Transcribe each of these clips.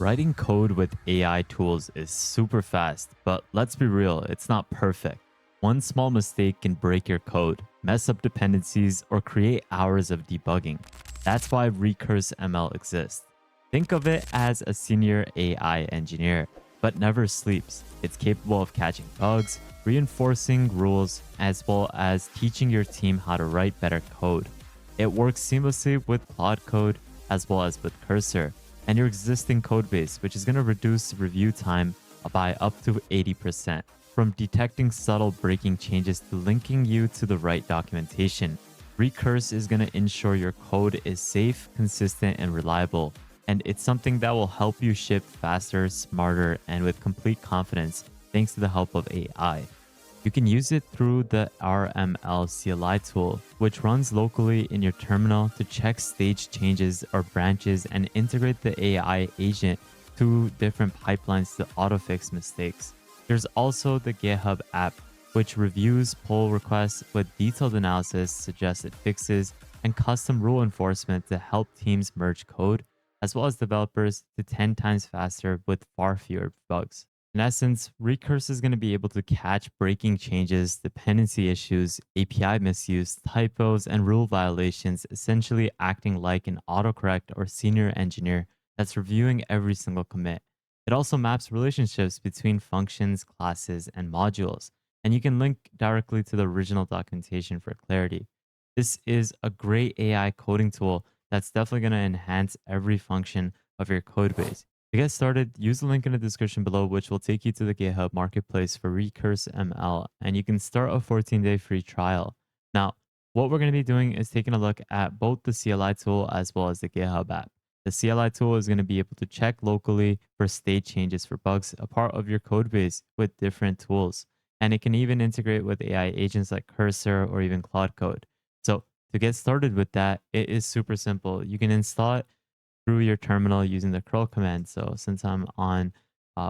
Writing code with AI tools is super fast, but let's be real, it's not perfect. One small mistake can break your code, mess up dependencies, or create hours of debugging. That's why RecurseML exists. Think of it as a senior AI engineer, but never sleeps. It's capable of catching bugs, reinforcing rules, as well as teaching your team how to write better code. It works seamlessly with ClaudeCode as well as with Cursor and your existing codebase, which is going to reduce review time by up to 80%. From detecting subtle breaking changes to linking you to the right documentation, Recurse is going to ensure your code is safe, consistent, and reliable. And it's something that will help you ship faster, smarter, and with complete confidence thanks to the help of AI. You can use it through the RML CLI tool, which runs locally in your terminal to check stage changes or branches and integrate the AI agent to different pipelines to autofix mistakes. There's also the GitHub App, which reviews pull requests with detailed analysis, suggested fixes, and custom rule enforcement to help teams merge code, as well as developers to 10 times faster with far fewer bugs. In essence, Recurse is going to be able to catch breaking changes, dependency issues, API misuse, typos, and rule violations, essentially acting like an autocorrect or senior engineer that's reviewing every single commit. It also maps relationships between functions, classes, and modules, and you can link directly to the original documentation for clarity. This is a great AI coding tool that's definitely going to enhance every function of your code base. To get started, use the link in the description below, which will take you to the GitHub marketplace for RecurseML, and you can start a 14-day free trial. Now, what we're going to be doing is taking a look at both the CLI tool as well as the GitHub app. The CLI tool is going to be able to check locally for state changes for bugs, a part of your code base with different tools. And it can even integrate with AI agents like Cursor or even ClaudeCode. So to get started with that, it is super simple. You can install it through your terminal using the curl command. So since I'm on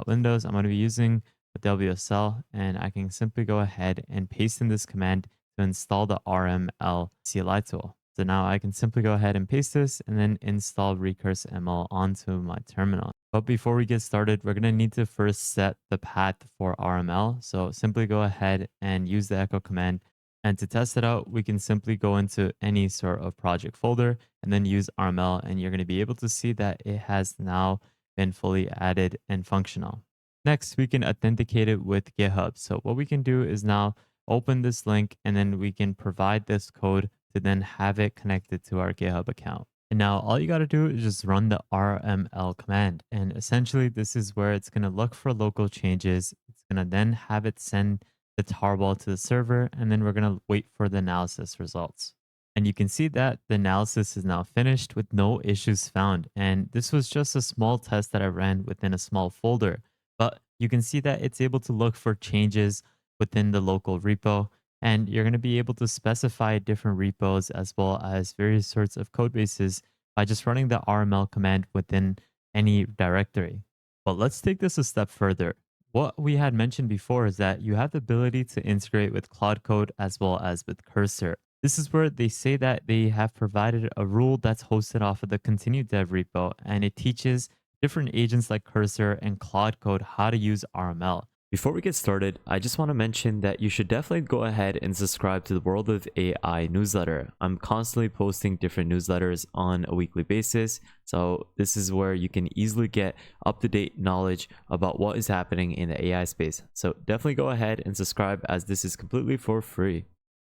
Windows, I'm going to be using a WSL, and I can simply go ahead and paste in this command to install the RML CLI tool. So now I can simply go ahead and paste this and then install RecurseML onto my terminal. But before we get started, we're going to need to first set the path for RML. So simply go ahead and use the echo command. And to test it out, we can simply go into any sort of project folder and then use RML, and you're going to be able to see that it has now been fully added and functional. Next, we can authenticate it with GitHub. So what we can do is now open this link, and then we can provide this code to then have it connected to our GitHub account. And now all you got to do is just run the RML command. And essentially, this is where it's going to look for local changes. It's going to then have it send the tarball to the server, and then we're going to wait for the analysis results. And you can see that the analysis is now finished with no issues found. And this was just a small test that I ran within a small folder, but you can see that it's able to look for changes within the local repo. And you're going to be able to specify different repos as well as various sorts of code bases by just running the RML command within any directory. But let's take this a step further. What we had mentioned before is that you have the ability to integrate with ClaudeCode as well as with Cursor. This is where they say that they have provided a rule that's hosted off of the continued dev repo, and it teaches different agents like Cursor and ClaudeCode how to use RML. Before we get started, I just want to mention that you should definitely go ahead and subscribe to the World of AI newsletter. I'm constantly posting different newsletters on a weekly basis, so this is where you can easily get up-to-date knowledge about what is happening in the AI space. So definitely go ahead and subscribe, as this is completely for free.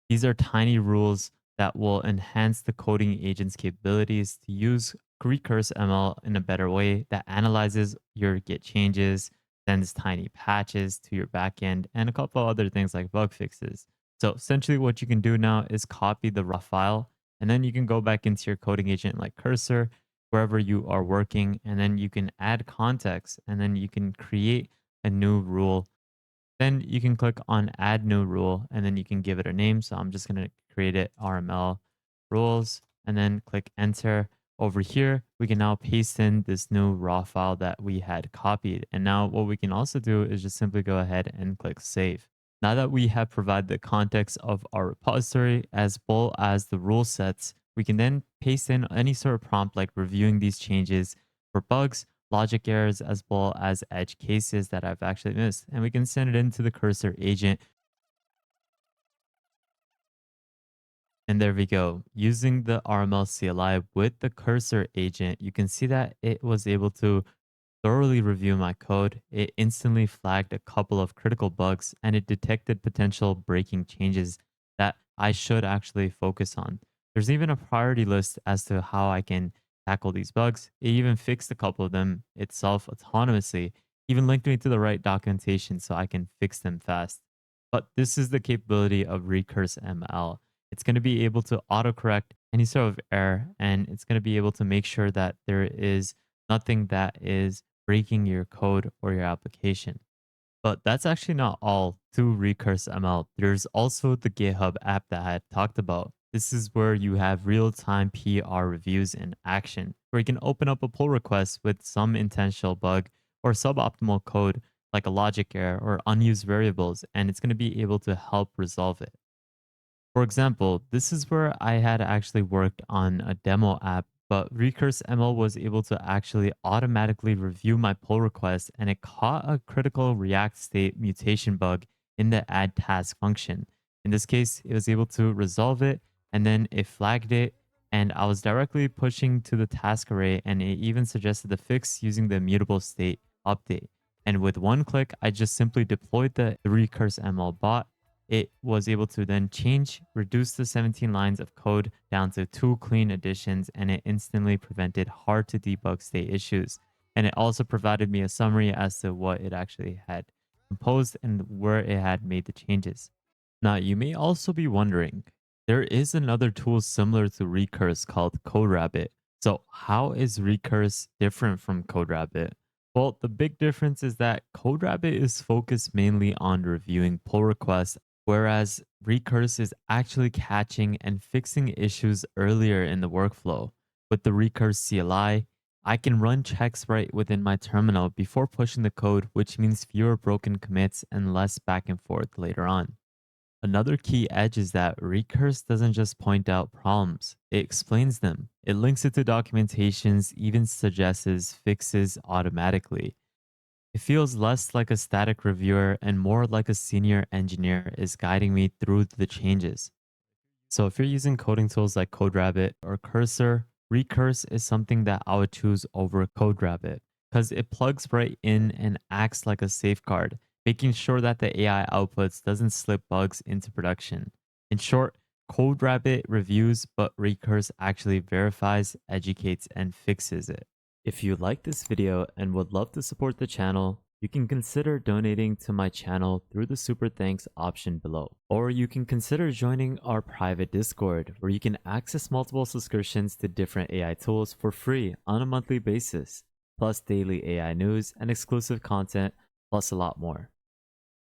These are tiny rules that will enhance the coding agent's capabilities to use RecurseML in a better way that analyzes your Git changes, sends tiny patches to your backend, and a couple other things like bug fixes. So essentially what you can do now is copy the raw file, and then you can go back into your coding agent like Cursor, wherever you are working, and then you can add context, and then you can create a new rule. Then you can click on add new rule, and then you can give it a name. So I'm just going to create it RML rules, and then click enter. Over here, we can now paste in this new raw file that we had copied. And now what we can also do is just simply go ahead and click save. Now that we have provided the context of our repository as well as the rule sets, we can then paste in any sort of prompt like reviewing these changes for bugs logic errors, as well as edge cases that I've actually missed. And we can send it into the cursor agent. And there we go. Using the RML CLI with the cursor agent, you can see that it was able to thoroughly review my code. It instantly flagged a couple of critical bugs and it detected potential breaking changes that I should actually focus on. There's even a priority list as to how I can tackle these bugs. It even fixed a couple of them itself autonomously, even linked me to the right documentation so I can fix them fast. But this is the capability of RecurseML. It's going to be able to autocorrect any sort of error, and it's going to be able to make sure that there is nothing that is breaking your code or your application. But that's actually not all to Recurse ML. There's also the GitHub app that I had talked about. This is where you have real-time PR reviews in action, where you can open up a pull request with some intentional bug or suboptimal code like a logic error or unused variables, and it's going to be able to help resolve it. For example, this is where I had actually worked on a demo app, but RecurseML was able to actually automatically review my pull request and it caught a critical React state mutation bug in the add task function. In this case, it was able to resolve it and then it flagged it. And I was directly pushing to the task array and it even suggested the fix using the immutable state update. And with one click, I just simply deployed the RecurseML bot. It was able to then reduce the 17 lines of code down to 2 clean additions, and it instantly prevented hard to debug state issues. And it also provided me a summary as to what it actually had composed and where it had made the changes. Now, you may also be wondering, there is another tool similar to Recurse called CodeRabbit. So, how is Recurse different from CodeRabbit? Well, the big difference is that CodeRabbit is focused mainly on reviewing pull requests, whereas Recurse is actually catching and fixing issues earlier in the workflow. With the Recurse CLI, I can run checks right within my terminal before pushing the code, which means fewer broken commits and less back and forth later on. Another key edge is that Recurse doesn't just point out problems, it explains them. It links it to documentations, even suggests fixes automatically. It feels less like a static reviewer and more like a senior engineer is guiding me through the changes. So if you're using coding tools like CodeRabbit or Cursor, Recurse is something that I would choose over CodeRabbit because it plugs right in and acts like a safeguard, making sure that the AI outputs doesn't slip bugs into production. In short, CodeRabbit reviews, but Recurse actually verifies, educates, and fixes it. If you like this video and would love to support the channel, you can consider donating to my channel through the super thanks option below. Or you can consider joining our private Discord where you can access multiple subscriptions to different AI tools for free on a monthly basis, plus daily AI news and exclusive content, plus a lot more.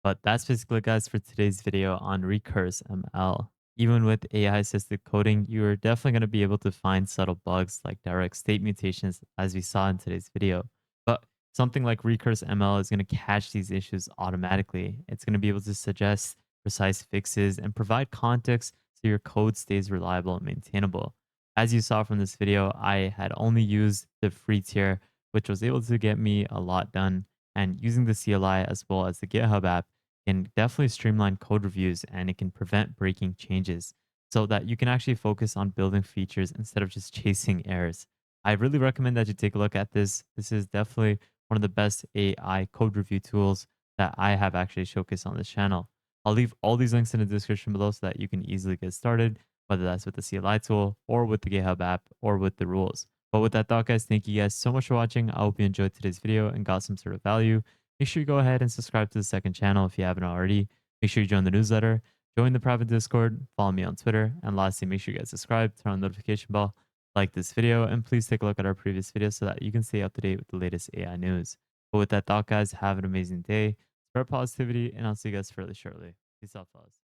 But that's basically it, guys, for today's video on Recurse ML. Even with AI assisted coding, you're definitely going to be able to find subtle bugs like direct state mutations, as we saw in today's video. But something like Recurse ML is going to catch these issues automatically. It's going to be able to suggest precise fixes and provide context so your code stays reliable and maintainable. As you saw from this video, I had only used the free tier, which was able to get me a lot done. And using the CLI as well as the GitHub app can definitely streamline code reviews and it can prevent breaking changes so that you can actually focus on building features instead of just chasing errors. I really recommend that you take a look at this. This is definitely one of the best AI code review tools that I have actually showcased on this channel. I'll leave all these links in the description below so that you can easily get started, whether that's with the CLI tool or with the GitHub app or with the rules. But with that thought, guys, thank you guys so much for watching. I hope you enjoyed today's video and got some sort of value. Make sure you go ahead and subscribe to the second channel if you haven't already. Make sure you join the newsletter, join the private Discord, follow me on Twitter, and lastly, make sure you guys subscribe, turn on the notification bell, like this video, and please take a look at our previous videos so that you can stay up to date with the latest AI news. But with that thought, guys, have an amazing day, spread positivity, and I'll see you guys fairly shortly. Peace out, fellas.